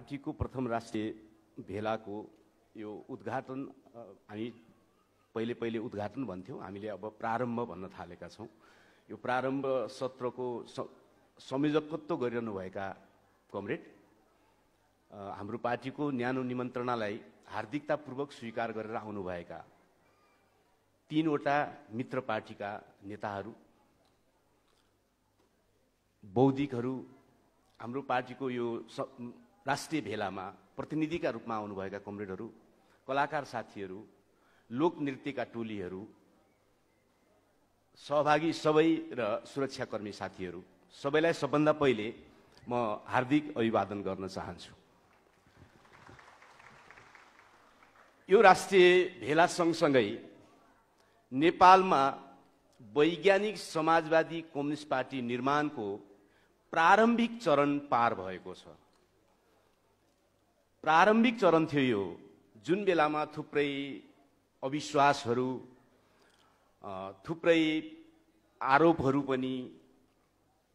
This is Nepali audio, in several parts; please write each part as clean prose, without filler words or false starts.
पार्टीको प्रथम राष्ट्रिय भेलाको यो उद्घाटन हामी पहिले उद्घाटन भन्थ्यौं, हामीले अब प्रारम्भ भन्न थालेका छौं। यो प्रारम्भ सत्रको संयोजकत्व गरिरहनुभएका कमरेड, हाम्रो पार्टीको न्यानो निमन्त्रणालाई हार्दिकतापूर्वक स्वीकार गरेर आउनुभएका 3 वटा मित्र पार्टीका नेताहरू, बौद्धिकहरू, हाम्रो पार्टीको यो राष्ट्रिय भेलामा प्रतिनिधिका रूपमा आउनुभएका कमरेडहरू, कलाकार साथीहरू, लोक नृत्यका टोलीहरू, सहभागी सबै र सुरक्षाकर्मी साथीहरू, सबैलाई सबभन्दा पहिले म हार्दिक अभिवादन गर्न चाहन्छु। यो राष्ट्रिय भेला सँगसँगै नेपालमा वैज्ञानिक समाजवादी कम्युनिस्ट पार्टी निर्माणको प्रारम्भिक चरण पार भएको छ। प्रारम्भिक चरण थियो यो, जुन बेलामा थुप्रै अविश्वासहरू, थुप्रै आरोपहरू पनि,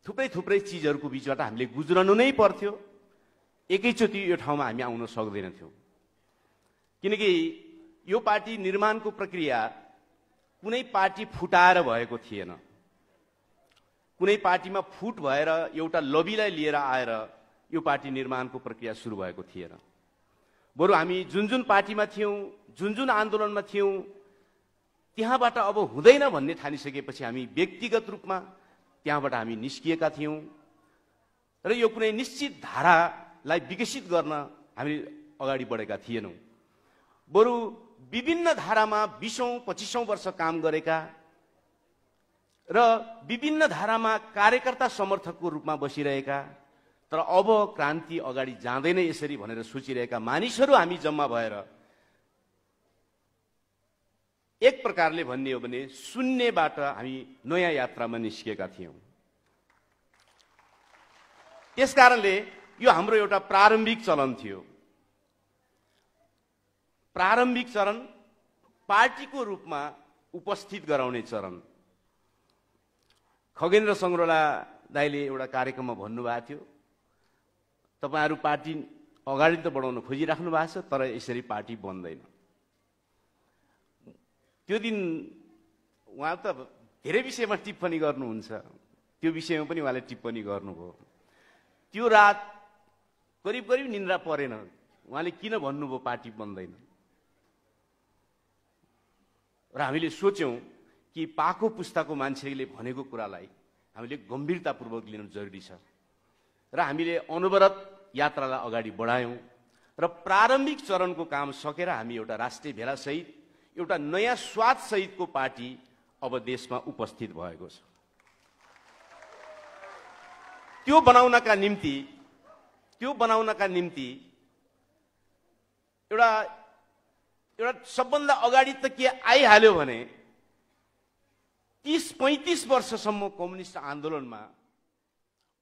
थुप्रै चीजहरूको बीचबाट हामीले गुज्रनु नै पर्थ्यो। एकैचोटि यो ठाउँमा हामी आउन सक्दैनथ्यौं, किनकि यो पार्टी निर्माणको प्रक्रिया कुनै पार्टी फुटाएर भएको थिएन। कुनै पार्टीमा फुट भएर एउटा लबीलाई लिएर आएर यो पार्टी निर्माणको प्रक्रिया सुरु भएको थिएन। बरु हामी जुन पार्टीमा थियौं, जुन आन्दोलनमा थियौं, त्यहाँबाट अब हुँदैन भन्ने ठानिसकेपछि हामी व्यक्तिगत रूपमा त्यहाँबाट हामी निस्किएका थियौं र यो कुनै निश्चित धारालाई विकसित गर्न हामी अगाडि बढेका थिएनौं। बरु विभिन्न धारामा 20औं-25औं वर्ष काम गरेका र विभिन्न धारामा कार्यकर्ता समर्थकको रूपमा बसिरहेका, तर अब क्रान्ति अगाडि जाँदैन यसरी भनेर सोचिरहेका मानिसहरू हामी जम्मा भएर एक प्रकारले भन्ने हो भने शून्यबाट हामी नयाँ यात्रामा निस्किएका थियौं। त्यसकारणले यो हाम्रो एउटा प्रारम्भिक चलन थियो। प्रारम्भिक चरण पार्टीको रूपमा उपस्थित गराउने चरण। खगेन्द्र संग्रोला दाइले एउटा कार्यक्रममा भन्नुभएको थियो, तपाईहरु पार्टी अगाडि त बढाउन खोजिराख्नु भएको छ, तर यसरी पार्टी बन्दैन। त्यो दिन उहाँ त धेरै विषयमा टिप्पणी गर्नुहुन्छ, त्यो विषयमा पनि उहाँले टिप्पणी गर्नुभयो। त्यो रात करिब निन्द्रा परेन। उहाँले किन भन्नुभयो पार्टी बन्दैन, र हामीले सोच्यौं कि पाको पुस्ताको मान्छेले भनेको कुरालाई हामीले गम्भीरतापूर्वक लिनु जरुरी छ र हामीले अनवरत यात्रालाई अगाडि बढायौं र प्रारम्भिक चरणको काम सकेर हामी एउटा राष्ट्रिय भेला सहित एउटा नयाँ स्वाद सहितको पार्टी अब देशमा उपस्थित भएको छ। त्यो बनाउनका निम्ति एउटा सबभन्दा अगाडि त के आइहाल्यो भने 30-35 वर्षसम्म कम्युनिस्ट आन्दोलनमा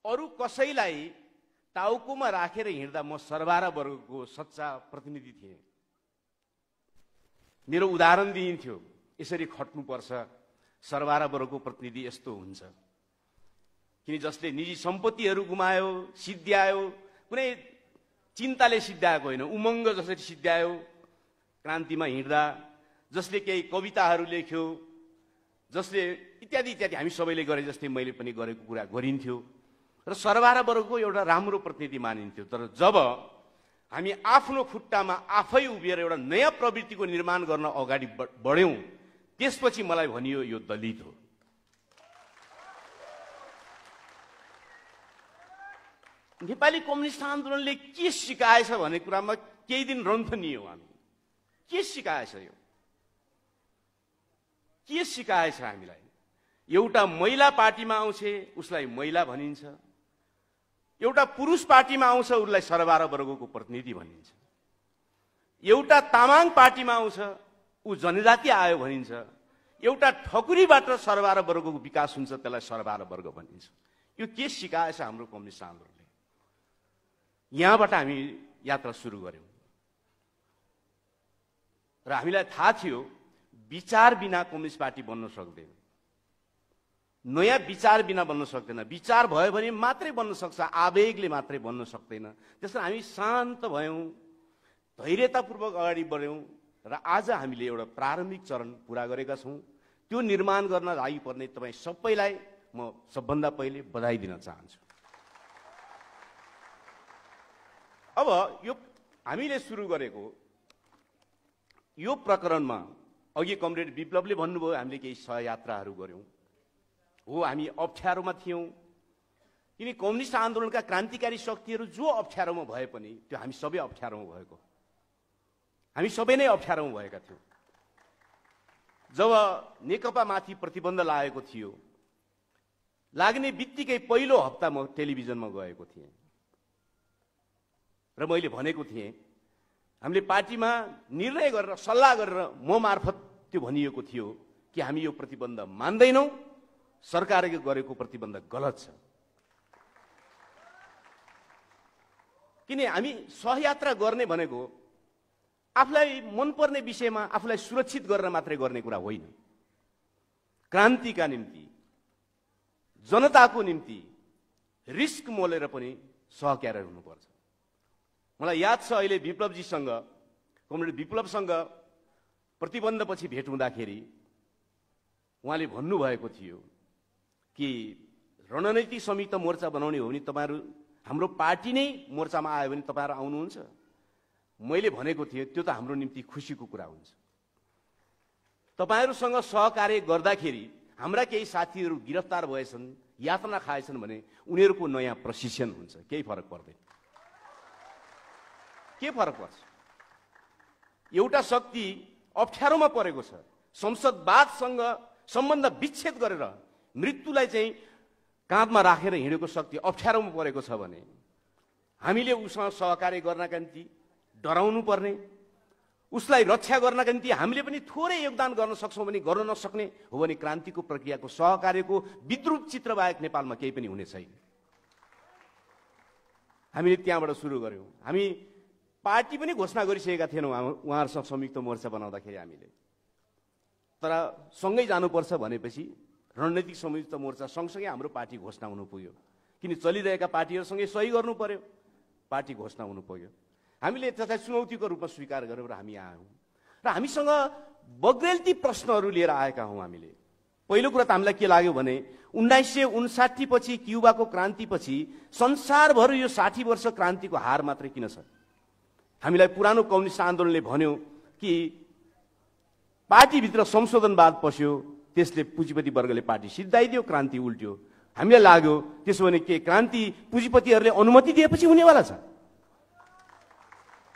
अरु कसैलाई टाउकोमा राखेर हिँड्दा म सरबारा वर्गको सच्चा प्रतिनिधि थिएँ। मेरो उदाहरण दिइन्थ्यो, यसरी खट्नुपर्छ, सरबारा वर्गको प्रतिनिधि यस्तो हुन्छ। किन जसले निजी सम्पत्तिहरू गुमायो, सिद्ध्यायो, कुनै चिन्ताले सिद्ध्याएको होइन, उमङ्ग जसरी सिद्ध्यायो क्रान्तिमा हिँड्दा, जसले केही कविताहरू लेख्यो, जसले इत्यादि हामी सबैले गरे जस्तै मैले पनि गरेको कुरा गरिन्थ्यो र सरबारा वर्गको एउटा राम्रो प्रतिनिधि मानिन्थ्यो। तर जब हामी आफ्नो खुट्टामा आफै उभिएर एउटा नयाँ प्रवृत्तिको निर्माण गर्न अगाडि बढ्यौं, त्यसपछि मलाई भनियो यो दलित हो। नेपाली कम्युनिस्ट आन्दोलनले के सिकाएछ भन्ने कुरामा केही दिन रन्थनियौं हामी। के सिकाएछ यो? के सिकाएछ हामीलाई? एउटा महिला पार्टीमा आउँछ उसलाई महिला भनिन्छ, एउटा पुरुष पार्टीमा आउँछ उसलाई सरबारा वर्गको प्रतिनिधि भनिन्छ, एउटा तामाङ पार्टीमा आउँछ ऊ जनजाति आयो भनिन्छ, एउटा ठकुरीबाट सरबारा वर्गको विकास हुन्छ त्यसलाई सरबारा वर्ग भनिन्छ। यो के सिकाएछ हाम्रो कम्युनिस्ट आन्दोलनले? यहाँबाट हामी यात्रा सुरु गर्यौं र हामीलाई थाहा थियो विचार बिना कम्युनिस्ट पार्टी बन्न सक्दैन। नयाँ विचार बिना बन्न सक्दैन। विचार भयो भने मात्रै बन्न सक्छ, आवेगले मात्रै बन्न सक्दैन। त्यसकारण हामी शान्त भयौँ, धैर्यतापूर्वक अगाडि बढ्यौँ र आज हामीले एउटा प्रारम्भिक चरण पुरा गरेका छौँ। त्यो निर्माण गर्न लागि पर्ने तपाईँ सबैलाई म सबभन्दा पहिले बधाई दिन चाहन्छु। अब यो हामीले सुरु गरेको यो प्रकरणमा अघि कमरेड विप्लवले भन्नुभयो हामीले केही सहयात्राहरू गऱ्यौँ। हो, हामी अप्ठ्यारोमा थियौँ, किन कम्युनिस्ट आन्दोलनका क्रान्तिकारी शक्तिहरू जो अप्ठ्यारोमा भए पनि त्यो हामी सबै अप्ठ्यारोमा भएको, हामी सबै नै अप्ठ्यारोमा भएका थियौँ। जब नेकपा माथि प्रतिबन्ध लागेको थियो, लाग्ने बित्तिकै पहिलो हप्ता म टेलिभिजनमा गएको थिएँ र मैले भनेको थिएँ, हामीले पार्टीमा निर्णय गरेर सल्लाह गरेर म मार्फत त्यो भनिएको थियो कि हामी यो प्रतिबन्ध मान्दैनौँ, सरकारले गरेको प्रतिबन्ध गलत छ। किन हामी सहयात्रा गर्ने भनेको आफूलाई मनपर्ने विषयमा आफूलाई सुरक्षित गरेर मात्रै गर्ने कुरा होइन। क्रान्तिका निम्ति, जनताको निम्ति रिस्क मोलेर पनि सहकार्य हुनुपर्छ। मलाई याद छ अहिले विप्लवजीसँग, कमरेड विप्लवसँग प्रतिबन्धपछि भेट हुँदाखेरि उहाँले भन्नुभएको थियो कि रणनीतिक संयुक्त मोर्चा बनाउने हो भने तपाईँहरू, हाम्रो पार्टी नै मोर्चामा आयो भने तपाईँहरू आउनुहुन्छ। मैले भनेको थिएँ त्यो त हाम्रो निम्ति खुसीको कुरा हुन्छ। तपाईँहरूसँग सहकार्य गर्दाखेरि हाम्रा केही साथीहरू गिरफ्तार भएछन्, यातना खाएछन् भने उनीहरूको नयाँ प्रशिक्षण हुन्छ, केही फरक पर्दैन। के फरक पर्छ? एउटा शक्ति अप्ठ्यारोमा परेको छ, संसदवादसँग सम्बन्ध विच्छेद गरेर मृत्युलाई चाहिँ काँधमा राखेर हिँडेको शक्ति अप्ठ्यारोमा परेको छ भने हामीले उसँग सहकार्य गर्नका निम्ति डराउनु पर्ने, उसलाई रक्षा गर्नका निम्ति हामीले पनि थोरै योगदान गर्न सक्छौँ भने गर्न नसक्ने हो भने क्रान्तिको प्रक्रियाको सहकार्यको विद्रुप चित्र बाहेक नेपालमा केही पनि हुने छैन। हामीले त्यहाँबाट सुरु गर्यौँ। हामी पार्टी पनि घोषणा गरिसकेका थिएनौँ उहाँहरूसँग संयुक्त मोर्चा बनाउँदाखेरि हामीले, तर सँगै जानुपर्छ भनेपछि रणनीतिक संयुक्त मोर्चा सँगसँगै हाम्रो पार्टी घोषणा हुनु पुग्यो। किन चलिरहेका पार्टीहरूसँगै सही गर्नु पर्यो, पार्टी घोषणा हुनु पुग्यो। हामीले त्यसलाई चुनौतीको रूपमा स्वीकार गऱ्यौँ र हामी आयौँ र हामीसँग बग्रेलती प्रश्नहरू लिएर आएका हौँ हामीले। पहिलो कुरा त हामीलाई के लाग्यो भने 1959 पछि क्युबाको क्रान्तिपछि संसारभर यो 60 वर्ष क्रान्तिको हार मात्रै किन छ? हामीलाई पुरानो कम्युनिस्ट आन्दोलनले भन्यो कि पार्टीभित्र संशोधनवाद पस्यो, त्यसले पुँजीपति वर्गले पार्टी सिद्धाइदियो, क्रान्ति उल्ट्यो। हामीलाई लाग्यो त्यसो भने के क्रान्ति पुँजीपतिहरूले अनुमति दिएपछि हुनेवाला छ?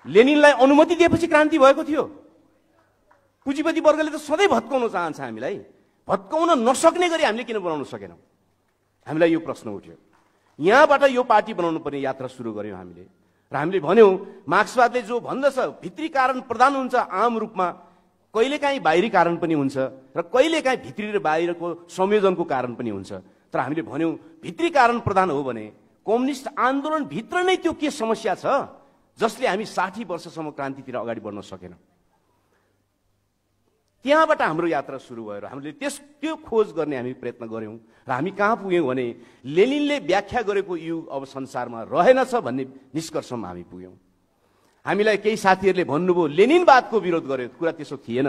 लेनिनलाई अनुमति दिएपछि क्रान्ति भएको थियो? पुँजीपति वर्गले त सधैँ भत्काउन चाहन्छ हामीलाई, भत्काउन नसक्ने गरी हामीले किन बनाउन सकेनौँ? हामीलाई यो प्रश्न उठ्यो। यहाँबाट यो पार्टी बनाउनु पर्ने यात्रा सुरु गर्यौँ हामीले र हामीले भन्यौँ मार्क्सवादले जो भन्दछ भित्री कारण प्रधान हुन्छ आम रूपमा, कहिलेकाहीँ बाहिरी कारण पनि हुन्छ र कहिलेकाहीँ भित्री र बाहिरको संयोजनको कारण पनि हुन्छ। तर हामीले भन्यौँ भित्री कारण प्रधान हो भने कम्युनिस्ट आन्दोलनभित्र नै त्यो के समस्या छ जसले हामी 60 वर्षसम्म क्रान्तितिर अगाडि बढ्न सकेनौँ? त्यहाँबाट हाम्रो यात्रा सुरु भयो र हामीले त्यो खोज गर्ने हामी प्रयत्न गऱ्यौँ र हामी कहाँ पुग्यौँ भने लेनिनले व्याख्या गरेको युग अब संसारमा रहेनछ भन्ने निष्कर्षमा हामी पुग्यौँ। हामीलाई केही साथीहरूले भन्नुभयो लेनिनवादको विरोध गर्यो, कुरा त्यसो थिएन।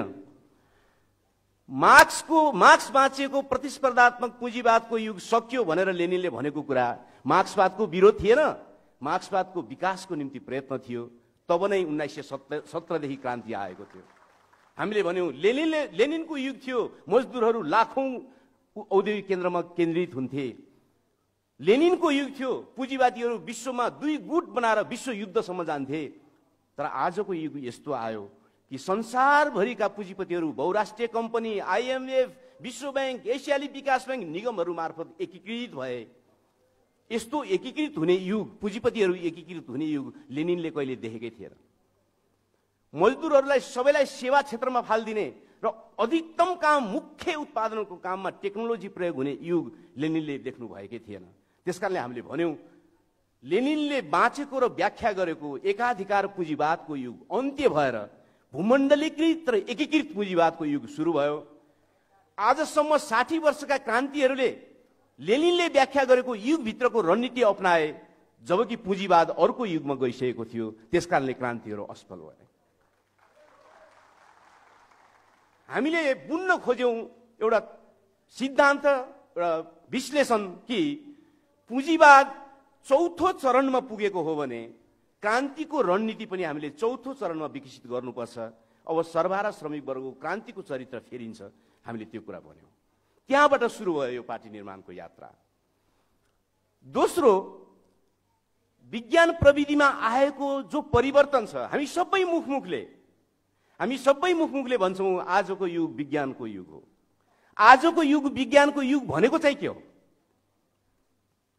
मार्क्स बाँचेको प्रतिस्पर्धात्मक पुँजीवादको युग सकियो भनेर लेनिनले भनेको कुरा मार्क्सवादको विरोध थिएन, मार्क्सवादको विकासको निम्ति प्रयत्न थियो। तब नै 1917 देखि क्रान्ति आएको थियो। हामीले भन्यौँ लेनिनको युग थियो, मजदुरहरू लाखौं औद्योगिक केन्द्रमा केन्द्रित हुन्थे। लेनिनको युग थियो, पुँजीवादीहरू विश्वमा 2 गुट बनाएर विश्व युद्धसम्म जान्थे। तर आजको युग यस्तो आयो कि संसारभरिका पुँजीपतिहरू बहुराष्ट्रिय कम्पनी, IMF, विश्व बैंक, एसियाली विकास बैंक निगमहरू मार्फत एकीकृत भए। यस्तो एकीकृत हुने युग, पुँजीपतिहरू एकीकृत हुने युग लेनिनले कहिले देखेकै थिएन। मजदुरहरूलाई सबैलाई सेवा क्षेत्रमा फालिदिने र अधिकतम काम, मुख्य उत्पादनको काममा टेक्नोलोजी प्रयोग हुने युग लेनिनले देख्नु भएकै थिएन। त्यसकारणले हामीले भन्यौँ लेनिनले बाँचेको र व्याख्या गरेको एकाधिकार पुँजीवादको युग अन्त्य भएर भूमण्डलीकृत र एकीकृत पुँजीवादको युग सुरु भयो। आजसम्म 60 वर्षका क्रान्तिहरूले लेनिनले व्याख्या गरेको युगभित्रको रणनीति अपनाए, जबकि पुँजीवाद अर्को युगमा गइसकेको थियो। त्यसकारणले क्रान्तिहरू असफल भए। हामीले बुन्न खोज्यौं एउटा सिद्धान्त, एउटा विश्लेषण कि पुँजीवाद चौथो चरणमा पुगेको हो भने क्रान्तिको रणनीति पनि हामीले चौथो चरणमा विकसित गर्नुपर्छ। अब सर्वहारा र श्रमिक वर्गको क्रान्तिको चरित्र फेरिन्छ, हामीले त्यो कुरा भन्यौं। त्यहाँबाट सुरु भयो यो पार्टी निर्माणको यात्रा। दोस्रो, विज्ञान प्रविधिमा आएको जो परिवर्तन छ, हामी सबै मुखमुखले भन्छौँ आजको युग विज्ञानको युग हो। आजको युग विज्ञानको युग भनेको चाहिँ के हो?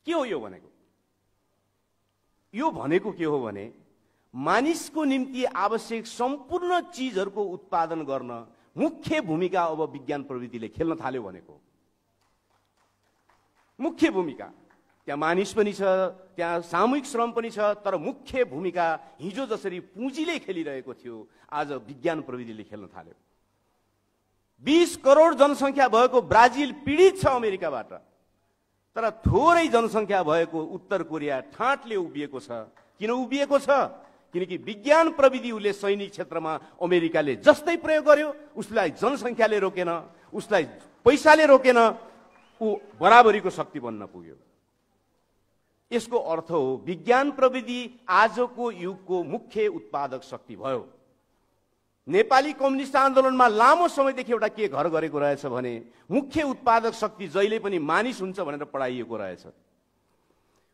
यो भनेको? यो भनेको के हो भने मानिसको निम्ति आवश्यक सम्पूर्ण चीजहरूको उत्पादन गर्न मुख्य भूमिका अब विज्ञान प्रविधिले खेल्न थाल्यो भनेको। मुख्य भूमिका त्यहाँ मानिस पनि छ, त्यहाँ सामूहिक श्रम पनि छ, तर मुख्य भूमिका हिजो जसरी पुँजीले खेलिरहेको थियो, आज विज्ञान प्रविधिले खेल्न थाल्यो। 20 करोड जनसङ्ख्या भएको ब्राजिल पीडित छ अमेरिकाबाट, तर थोरै जनसङ्ख्या भएको उत्तर कोरिया ठाँटले उभिएको छ। किन उभिएको छ? किनकि विज्ञान प्रविधि उसले सैनिक क्षेत्रमा अमेरिकाले जस्तै प्रयोग गर्यो, उसलाई जनसङ्ख्याले रोकेन, उसलाई पैसाले रोकेन, ऊ बराबरीको शक्ति बन्न पुग्यो। यसको अर्थ हो विज्ञान प्रविधि आजको युगको मुख्य उत्पादक शक्ति भयो। नेपाली कम्युनिस्ट आन्दोलनमा लामो समयदेखि एउटा के घर गरेको रहेछ भने मुख्य उत्पादक शक्ति जहिले पनि मानिस हुन्छ भनेर पढाइएको रहेछ।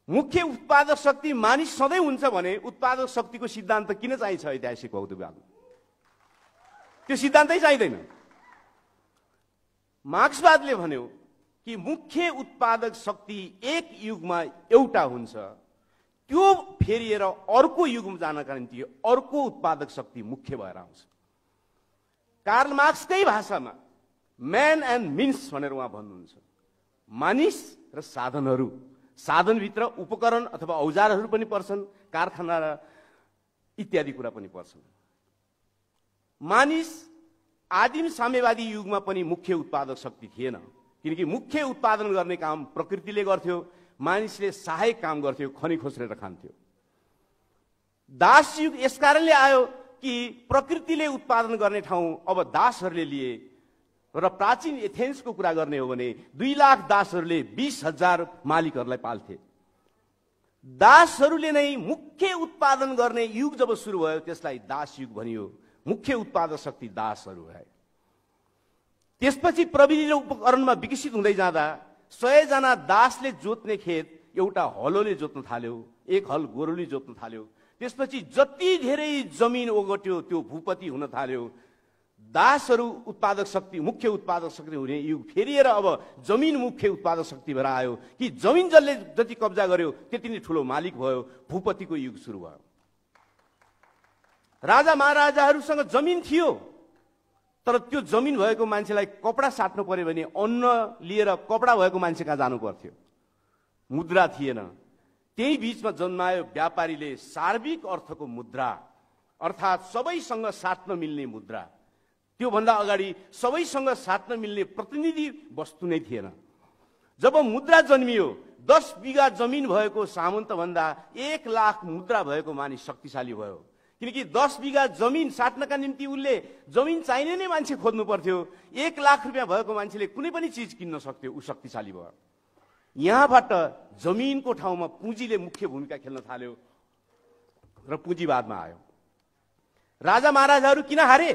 मुख्य उत्पादक शक्ति मानिस सधैँ हुन्छ भने उत्पादक शक्तिको सिद्धान्त किन चाहिन्छ ऐतिहासिक भौतिकवादमा? त्यो सिद्धान्तै चाहिँदैन। मार्क्सवादले भन्यो कि मुख्य उत्पादक शक्ति एक युगमा एउटा हुन्छ, त्यो फेरिएर अर्को युगमा जानका निम्ति अर्को उत्पादक शक्ति मुख्य भएर आउँछ। कार्ल मार्क्सकै भाषामा म्यान एन्ड मिन्स भनेर उहाँ भन्नुहुन्छ। मानिस र साधनहरू, साधनभित्र उपकरण अथवा औजारहरू पनि पर्छन्, कारखाना र इत्यादि कुरा पनि पर्छन्। मानिस आदिम साम्यवादी युगमा पनि मुख्य उत्पादक शक्ति थिएन, किनकि मुख्य उत्पादन गर्ने काम प्रकृतिले गर्थ्यो, मानिसले सहायक काम गर्थ्यो, खनी खोस्रेर खान्थ्यो। दास युग यसकारणले आयो कि प्रकृतिले उत्पादन गर्ने ठाउँ अब दासहरूले लिए। र प्राचीन एथेन्सको कुरा गर्ने हो भने 2 लाख दासहरूले 20,000 मालिकहरूलाई पाल्थे। दासहरूले नै मुख्य उत्पादन गर्ने युग जब सुरु भयो त्यसलाई दास युग भनियो। मुख्य उत्पादक शक्ति दासहरू भए। त्यसपछि प्रविधि र उपकरणमा विकसित हुँदै जाँदा 100 जना दासले जोत्ने खेत एउटा हलोले जोत्न थाल्यो, एक हल गोरुले जोत्न थाल्यो। त्यसपछि जति धेरै जमिन ओगट्यो त्यो भूपति हुन थाल्यो। दासहरू उत्पादक शक्ति, मुख्य उत्पादक शक्ति हुने युग फेरिएर अब जमिन मुख्य उत्पादक शक्ति भएर आयो कि जमिन जसले जति कब्जा गर्यो त्यति नै ठुलो मालिक भयो। भूपतिको युग सुरु भयो। राजा महाराजाहरूसँग जमिन थियो, तर त्यो जमिन भएको मान्छेलाई कपडा साट्नु पर्यो भने अन्न लिएर कपडा भएको मान्छे कहाँ जानु पर्थ्यो? मुद्रा थिएन। त्यही बीचमा जन्मायो व्यापारीले सार्विक अर्थको मुद्रा, अर्थात् सबैसँग साट्न मिल्ने मुद्रा। त्योभन्दा अगाडि सबैसँग साट्न मिल्ने प्रतिनिधि वस्तु नै थिएन। जब मुद्रा जन्मियो 10 बिघा जमिन भएको सामन्तभन्दा 1 लाख मुद्रा भएको मानिस शक्तिशाली भयो। किनकि 10 बिघा जमिन साट्नका निम्ति उसले जमिन चाहिने नै मान्छे खोज्नु पर्थ्यो। 1 लाख रुपियाँ भएको मान्छेले कुनै पनि चिज किन्न सक्थ्यो, ऊ शक्तिशाली भयो। यहाँबाट जमिनको ठाउँमा पुँजीले मुख्य भूमिका खेल्न थाल्यो र पुँजीवादमा आयो। राजा महाराजाहरू किन हारे?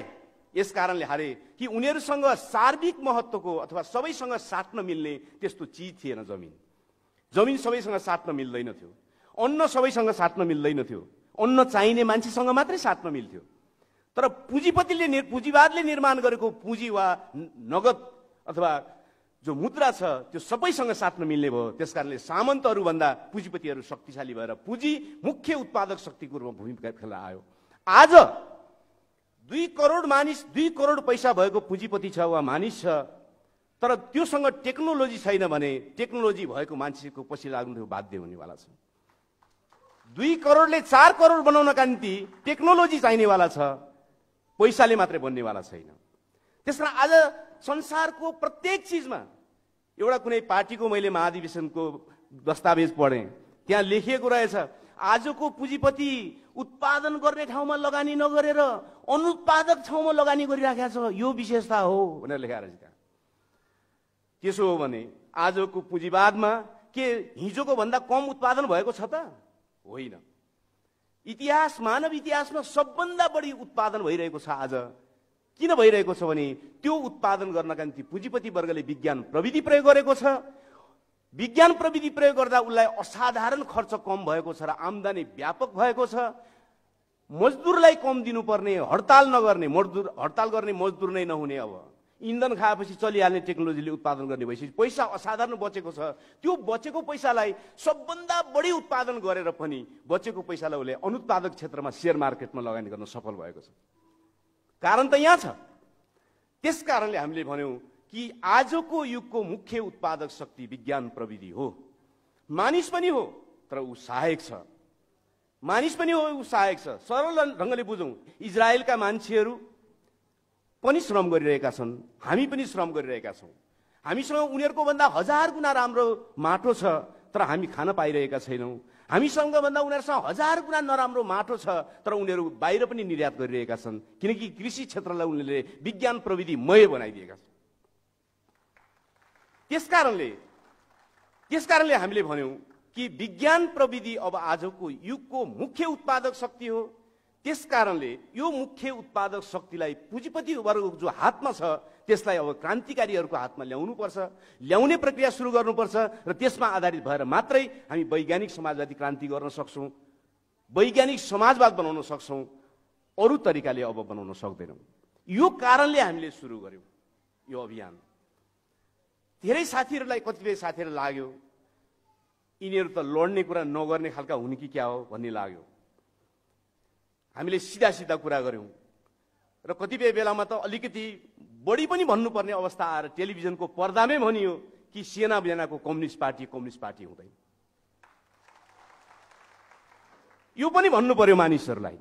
यस कारणले हारे कि उनीहरूसँग सार्विक महत्त्वको अथवा सबैसँग साट्न मिल्ने त्यस्तो चिज थिएन। जमिन सबैसँग साट्न मिल्दैन थियो, अन्न सबैसँग साट्न मिल्दैन थियो। अन्न चाहिने मान्छेसँग मात्रै साट्न मिल्थ्यो। तर पुँजीवादले निर्माण गरेको पुँजी वा नगद अथवा जो मुद्रा छ त्यो सबैसँग साट्न मिल्ने भयो। त्यसकारणले सामन्तहरू भन्दा पुँजीपतिहरू शक्तिशाली भएर पुँजी मुख्य उत्पादक शक्तिको रूपमा भूमिका खेल्न आयो। आज 2 करोड मानिस, 2 करोड पैसा भएको पुँजीपति छ वा मानिस छ, तर त्योसँग टेक्नोलोजी छैन भने टेक्नोलोजी भएको मान्छेको पछि लाग्नु बाध्य हुनेवाला छ। 2 करोडले 4 करोड बनाउनका निम्ति टेक्नोलोजी चाहिनेवाला छ, पैसाले मात्रै बन्नेवाला छैन। त्यसकारण आज संसारको प्रत्येक चिजमा एउटा कुनै पार्टीको मैले महाधिवेशनको दस्तावेज पढेँ, त्यहाँ लेखिएको रहेछ आजको पुँजीपति उत्पादन गर्ने ठाउँमा लगानी नगरेर अनुत्पादक ठाउँमा लगानी गरिराखेको छ, यो विशेषता हो भनेर लेखाएर छ त्यहाँ। त्यसो हो भने आजको पुँजीवादमा के हिजोको भन्दा कम उत्पादन भएको छ त? होइन। इतिहास, मानव इतिहासमा सबभन्दा बढी उत्पादन भइरहेको छ आज। किन भइरहेको छ भने त्यो उत्पादन गर्नका निम्ति पुँजीपति वर्गले विज्ञान प्रविधि प्रयोग गरेको छ। विज्ञान प्रविधि प्रयोग गर्दा उसलाई असाधारण खर्च कम भएको छ र आम्दानी व्यापक भएको छ। मजदुरलाई कम दिनुपर्ने, हडताल नगर्ने, हडताल गर्ने मजदुर नै नहुने, अब इन्धन खाएपछि चलिहाल्ने टेक्नोलोजीले उत्पादन गर्ने भइसकेपछि पैसा असाधारण बचेको छ। त्यो बचेको पैसालाई सबभन्दा बढी उत्पादन गरेर पनि बचेको पैसालाई उसले अनुत्पादक क्षेत्रमा शेयर मार्केटमा लगानी गर्न सफल भएको छ। कारण त यहाँ छ। त्यस कारणले हामीले भन्यौं कि आजको युगको मुख्य उत्पादक शक्ति विज्ञान प्रविधि हो। मानिस पनि हो तर ऊ सहायक छ। मानिस पनि हो, ऊ सहायक छ। सरल ढंगले बुझौं, इजरायलका मान्छेहरू पनि श्रम गरिरहेका छन्, हामी पनि श्रम गरिरहेका छौं। हामीसँग उनीहरूको भन्दा 1000 गुणा राम्रो माटो छ तर हामी खान पाइरहेका छैनौं। हामीसँग भन्दा उनीहरूसँग 1000 गुणा नराम्रो माटो छ तर उनीहरू बाहिर पनि निर्यात गरिरहेका छन्, किनकि कृषि क्षेत्रलाई उनीहरूले विज्ञान प्रविधि मय बनाइदिएका छन्। त्यसकारणले हामीले भन्यौं कि विज्ञान प्रविधि अब आजको युगको मुख्य उत्पादक शक्ति हो। त्यसकारणले यो मुख्य उत्पादक शक्तिलाई पुँजीपति वर्गको जो हातमा छ त्यसलाई अब क्रान्तिकारीहरूको हातमा ल्याउनुपर्छ, ल्याउने प्रक्रिया सुरु गर्नुपर्छ र त्यसमा आधारित भएर मात्रै हामी वैज्ञानिक समाजवादी क्रान्ति गर्न सक्छौं, वैज्ञानिक समाजवाद बनाउन सक्छौं। अरू तरिकाले अब बनाउन सक्दैनौं। यो कारणले हामीले सुरु गर्यौं यो अभियान। धेरै साथीहरूलाई, कतिपय साथीहरूलाई लाग्यो यिनीहरू त लड्ने कुरा नगर्ने खालका हुन् कि क्या हो भन्ने लाग्यो। हामीले सिधा सिधा कुरा गर्यौं र कतिपय बेलामा त अलिकति बढी पनि भन्नुपर्ने अवस्था आएर टेलिभिजनको पर्दामै भनियो कि सेना बेनाको कम्युनिस्ट पार्टी हुँदैन। यो पनि भन्नु पर्यो मानिसहरूलाई,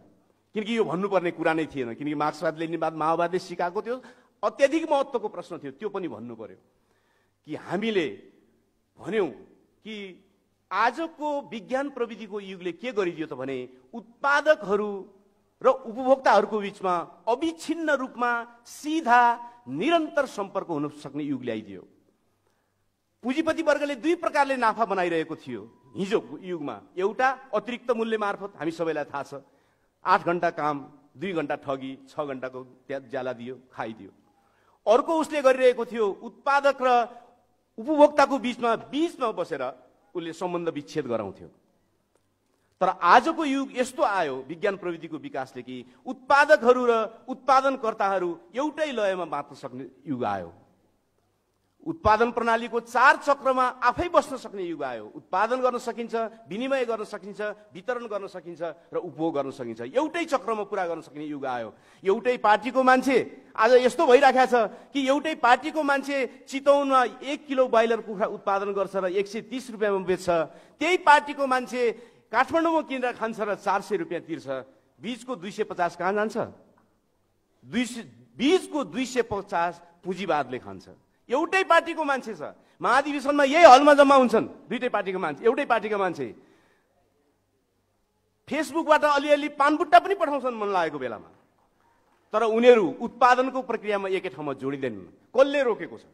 किनकि यो भन्नुपर्ने कुरा नै थिएन, किनकि मार्क्सवाद लेनिनवाद माओवादले सिकाएको त्यो अत्याधिक महत्त्वको प्रश्न थियो। त्यो पनि भन्नु पर्यो कि हामीले भन्यौं कि आजको विज्ञान प्रविधिको युगले के गरिदियो त भने उत्पादकहरू र उपभोक्ताहरूको बीचमा अविच्छिन्न रूपमा सीधा निरन्तर सम्पर्क हुन सक्ने युग ल्याइदियो। पुँजीपति वर्गले दुई प्रकारले नाफा बनाइरहेको थियो हिजोको युगमा। एउटा अतिरिक्त मूल्य मार्फत, हामी सबैलाई थाहा छ, 8 घण्टा काम, 2 घण्टा ठगी, 6 घण्टाको ज्याला दियो, खाइदियो। अर्को उसले गरिरहेको थियो उत्पादक र उपभोक्ताको बीचमा बसेर उसले सम्बन्ध विच्छेद गराउँथ्यो। तर आजको युग यस्तो आयो विज्ञान प्रविधिको विकासले कि उत्पादकहरू र उत्पादनकर्ताहरू एउटै लयमा बाँच्न सक्ने युग आयो। उत्पादन प्रणालीको 4 चक्रमा आफै बस्न सक्ने युग आयो। उत्पादन गर्न सकिन्छ, विनिमय गर्न सकिन्छ, वितरण गर्न सकिन्छ र उपभोग गर्न सकिन्छ। एउटै चक्रमा पूरा गर्न सक्ने युग आयो। एउटै पार्टीको मान्छे आज यस्तो भइराखेको छ कि एउटै पार्टीको मान्छे चितौनमा 1 किलो ब्रोइलर कुखुरा उत्पादन गर्छ र 130 रुपैयाँमा बेच्छ। त्यही पार्टीको मान्छे काठमाडौँमा किनेर खान्छ र 400 रुपैयाँ तिर्छ। बीचको 250 कहाँ जान्छ? बीचको 250 पुँजीवादले खान्छ। एउटै पार्टीको मान्छे छ, महाधिवेशनमा यही हलमा जम्मा हुन्छन् दुईटै पार्टीको मान्छे, एउटै पार्टीको मान्छे। फेसबुकबाट अलिअलि पानबुट्टा पनि पठाउँछन् मन लागेको बेलामा, तर उनीहरू उत्पादनको प्रक्रियामा एकै ठाउँमा जोडिँदैनन्। कसले रोकेको छ?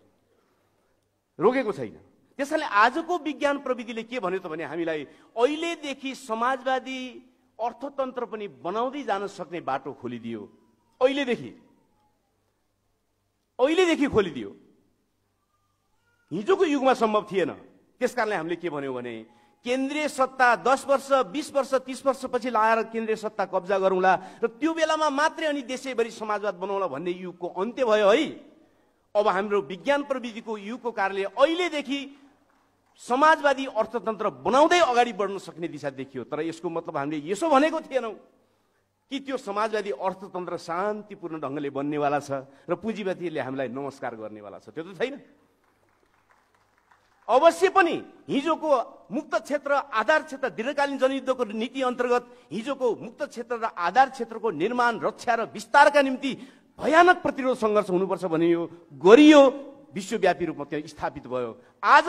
रोकेको छैन। त्यसैले आजको विज्ञान प्रविधिले के भन्यो त भने हामीलाई अहिलेदेखि समाजवादी अर्थतन्त्र पनि बनाउँदै जान सक्ने बाटो खोलिदियो। अहिलेदेखि खोलिदियो। हिजोको युगमा सम्भव थिएन। त्यसकारणले हामीले के भन्यौं भने केन्द्रीय सत्ता 10 वर्ष, 20 वर्ष, 30 वर्षपछि लाएर केन्द्रीय सत्ता कब्जा गरौँला र त्यो बेलामा मात्रै अनि देशैभरि समाजवाद बनाउला भन्ने युगको अन्त्य भयो है। अब हाम्रो विज्ञान प्रविधिको युगको कारणले अहिलेदेखि समाजवादी अर्थतन्त्र बनाउँदै अगाडि बढ्न सक्ने दिशा देखियो। तर यसको मतलब हामीले यसो भनेको थिएनौं कि त्यो समाजवादी अर्थतन्त्र शान्तिपूर्ण ढंगले बन्नेवाला छ र पुँजीपतिले हामीलाई नमस्कार गर्नेवाला छ, त्यो त छैन। अवश्य पनि हिजोको मुक्त क्षेत्र, आधार क्षेत्र, दीर्घकालीन जनयुद्धको नीति अन्तर्गत हिजोको मुक्त क्षेत्र र आधार क्षेत्रको निर्माण, रक्षा र विस्तारका निम्ति भयानक प्रतिरोध सङ्घर्ष हुनुपर्छ भने यो गरियो, विश्वव्यापी रूपमा त्यहाँ स्थापित भयो। आज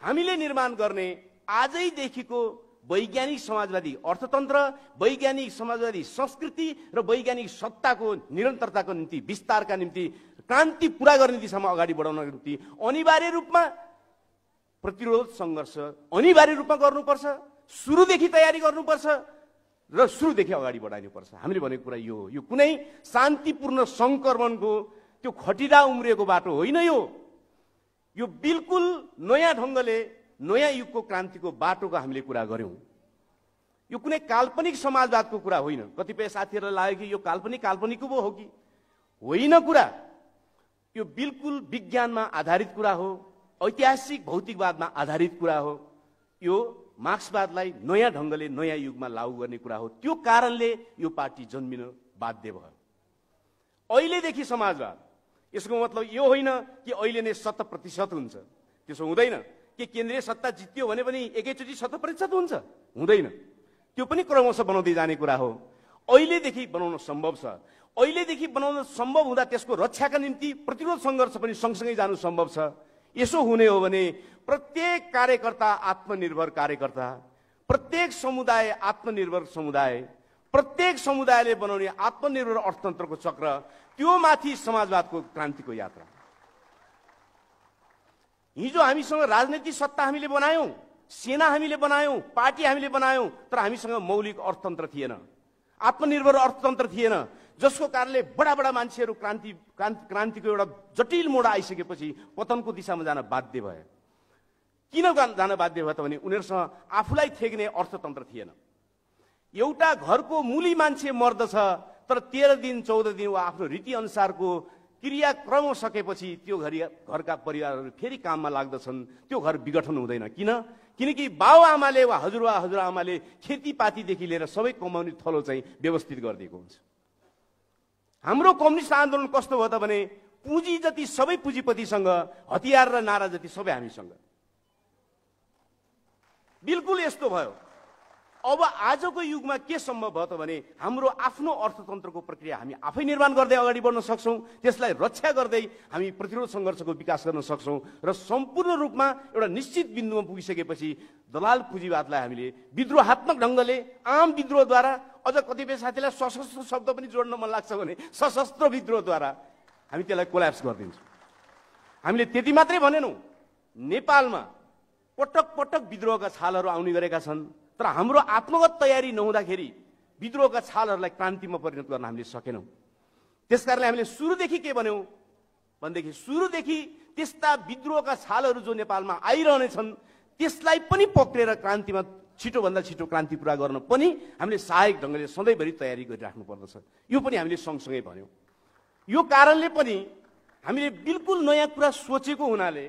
हामीले निर्माण गर्ने आजैदेखिको वैज्ञानिक समाजवादी अर्थतन्त्र, वैज्ञानिक समाजवादी संस्कृति र वैज्ञानिक सत्ताको निरन्तरताको निम्ति, विस्तारका निम्ति, क्रान्ति पूरा गर्ने दिशामा अगाडि बढाउनको निम्ति अनिवार्य रूपमा प्रतिरोध सङ्घर्ष अनिवार्य रूपमा गर्नुपर्छ। सुरुदेखि तयारी गर्नुपर्छ र सुरुदेखि अगाडि बढाइनुपर्छ। हामीले भनेको कुरा यो हो। यो कुनै शान्तिपूर्ण सङ्क्रमणको त्यो खटिरा उम्रिएको बाटो होइन। यो बिल्कुल नयाँ ढङ्गले नयाँ युगको क्रान्तिको बाटोको हामीले कुरा गर्यौं। यो कुनै काल्पनिक समाजवादको कुरा होइन। कतिपय साथीहरूलाई लाग्यो कि यो काल्पनिक पो हो कि होइन। कुरा यो बिल्कुल विज्ञानमा आधारित कुरा हो, ऐतिहासिक भौतिकवादमा आधारित कुरा हो। यो मार्क्सवादलाई नयाँ ढङ्गले नयाँ युगमा लागू गर्ने कुरा हो। त्यो कारणले यो पार्टी जन्मिन बाध्य भयो। अहिलेदेखि समाजवाद, यसको मतलब यो होइन कि अहिले नै 100% हुन्छ। त्यसो हुँदैन। के केन्द्रीय सत्ता जित्यो भने पनि एकैचोटि 100% हुन्छ? हुँदैन। त्यो पनि क्रमशः बनाउँदै जाने कुरा हो। अहिलेदेखि बनाउन सम्भव छ। अहिलेदेखि बनाउन सम्भव हुँदा त्यसको रक्षाका निम्ति प्रतिरोध सङ्घर्ष पनि सँगसँगै जानु सम्भव छ। यसो हुने हो भने प्रत्येक कार्यकर्ता आत्मनिर्भर कार्यकर्ता, प्रत्येक समुदाय आत्मनिर्भर समुदाय, प्रत्येक समुदायले बनाउने आत्मनिर्भर अर्थतन्त्रको चक्र, त्यो माथि समाजवादको क्रान्तिको यात्रा। हिजो हामीसँग राजनैतिक सत्ता हामीले बनायौं, सेना हामीले बनायौं, पार्टी हामीले बनायौं, तर हामीसँग मौलिक अर्थतन्त्र थिएन, आत्मनिर्भर अर्थतन्त्र थिएन, जसको कारणले बडा बडा मान्छेहरू क्रान्तिको एउटा जटिल मोड आइसकेपछि पतनको दिशामा जान बाध्य भए। किन जान बाध्य भयो त भने उनीहरूसँग आफूलाई थेग्ने अर्थतन्त्र थिएन। एउटा घरको मूली मान्छे मर्दछ, तर 13 दिन 14 दिन वा आफ्नो रीति अनुसारको क्रियाक्रम सकेपछि त्यो घरका परिवारहरू फेरि काममा लाग्दछन्। त्यो घर विघटन हुँदैन। किनकि बाबुआमाले वा हजुरआमाले खेतीपातीदेखि लिएर सबै कमाउने थलो चाहिँ व्यवस्थित गरिदिएको हुन्छ। हाम्रो कम्युनिस्ट आन्दोलन कस्तो भयो त भने पुँजी जति सबै पुँजीपतिसँग, हतियार र नारा जति सबै हामीसँग। बिल्कुल यस्तो भयो। अब आजको युगमा के सम्भव भयो त भने हाम्रो आफ्नो अर्थतन्त्रको प्रक्रिया हामी आफै निर्माण गर्दै अगाडि बढ्न सक्छौं। त्यसलाई रक्षा गर्दै हामी प्रतिरोध सङ्घर्षको विकास गर्न सक्छौं र सम्पूर्ण रूपमा एउटा निश्चित बिन्दुमा पुगिसकेपछि दलाल पुँजीवादलाई हामीले विद्रोहात्मक ढङ्गले, आम विद्रोहद्वारा, अझ कतिपय साथीलाई सशस्त्र शब्द पनि जोड्न मन लाग्छ भने सशस्त्र विद्रोहद्वारा हामी त्यसलाई कोल्याप्स गरिदिन्छौँ। हामीले त्यति मात्रै भनेनौँ। नेपालमा पटक पटक विद्रोहका छालहरू आउने गरेका छन्, तर हाम्रो आत्मगत तयारी नहुँदाखेरि विद्रोहका छालहरूलाई क्रान्तिमा परिणत गर्न हामीले सकेनौँ। त्यसकारणले हामीले सुरुदेखि के भन्यौँ भनेदेखि सुरुदेखि त्यस्ता विद्रोहका छालहरू जो नेपालमा आइरहनेछन् त्यसलाई पनि पक्रेर क्रान्तिमा छिटोभन्दा छिटो क्रान्ति पूरा गर्न पनि हामीले सहायक ढङ्गले सधैँभरि तयारी गरिराख्नु पर्दछ। यो पनि हामीले सँगसँगै भन्यौँ। यो कारणले पनि हामीले बिल्कुल नयाँ कुरा सोचेको हुनाले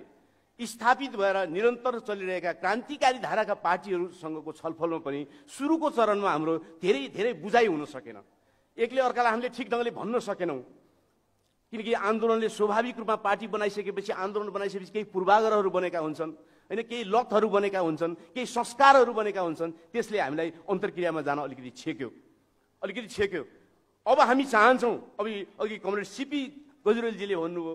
स्थापित भएर निरन्तर चलिरहेका क्रान्तिकारी धाराका पार्टीहरूसँगको छलफलमा पनि सुरुको चरणमा हाम्रो धेरै बुझाइ हुन सकेन। एकले अर्कालाई हामीले ठिक ढङ्गले भन्न सकेनौँ। किनकि आन्दोलनले स्वाभाविक रूपमा पार्टी बनाइसकेपछि, आन्दोलन बनाइसकेपछि केही पूर्वाग्रहहरू बनेका हुन्छन्, होइन, केही लतहरू बनेका हुन्छन्, केही संस्कारहरू बनेका हुन्छन्। त्यसले हामीलाई अन्तर्क्रियामा जान अलिकति छेक्यो। अब हामी चाहन्छौँ, अघि कमरेड सिपी गजुरेलजीले भन्नुभयो,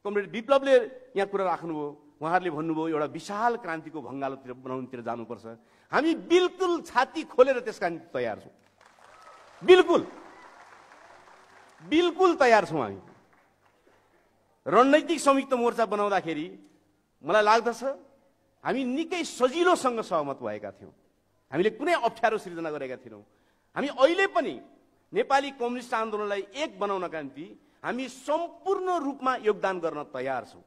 कमरेड विप्लवले यहाँ कुरा राख्नुभयो, उहाँहरूले भन्नुभयो एउटा विशाल क्रान्तिको भङ्गालोतिर बनाउनुतिर जानुपर्छ। हामी बिल्कुल छाती खोलेर त्यसका निम्ति तयार छौँ। बिल्कुल तयार छौँ। हामी रणनैतिक संयुक्त मोर्चा बनाउँदाखेरि मलाई लाग्दछ हामी निकै सजिलोसँग सहमत भएका थियौँ। हामीले कुनै अप्ठ्यारो सृजना गरेका थिएनौँ। हामी अहिले पनि नेपाली कम्युनिस्ट आन्दोलनलाई एक बनाउनका निम्ति हामी सम्पूर्ण रूपमा योगदान गर्न तयार छौँ।